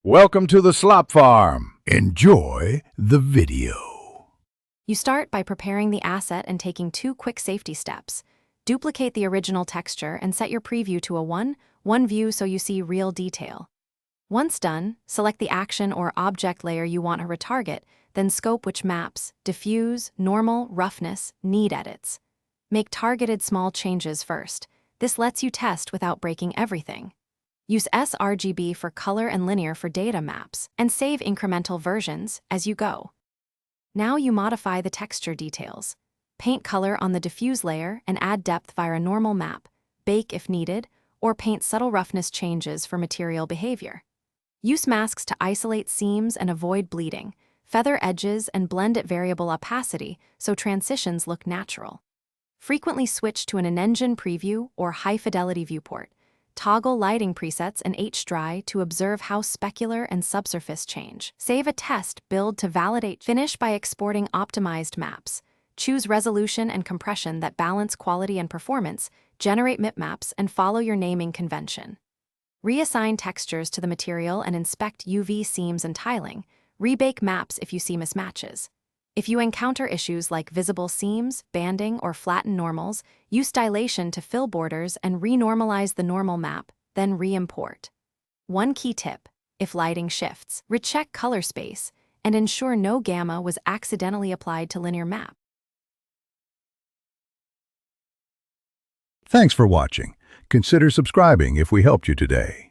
Welcome to the Slop Farm. Enjoy the video. You start by preparing the asset and taking 2 quick safety steps. Duplicate the original texture and set your preview to a 1 view so you see real detail. Once done, select the action or object layer you want to retarget, then scope which maps, diffuse, normal, roughness, need edits. Make targeted small changes first. This lets you test without breaking everything. Use sRGB for color and linear for data maps, and save incremental versions as you go. Now you modify the texture details. Paint color on the diffuse layer and add depth via a normal map, bake if needed, or paint subtle roughness changes for material behavior. Use masks to isolate seams and avoid bleeding, feather edges and blend at variable opacity so transitions look natural. Frequently switch to an in-engine preview or high-fidelity viewport. Toggle lighting presets and H-dry to observe how specular and subsurface change. Save a test build to validate. Finish by exporting optimized maps. Choose resolution and compression that balance quality and performance, generate bitmaps, and follow your naming convention. Reassign textures to the material and inspect UV seams and tiling. Rebake maps if you see mismatches. If you encounter issues like visible seams, banding, or flattened normals, use dilation to fill borders and renormalize the normal map, then re-import. One key tip: if lighting shifts, recheck color space and ensure no gamma was accidentally applied to linear map. Thanks for watching. Consider subscribing if we helped you today.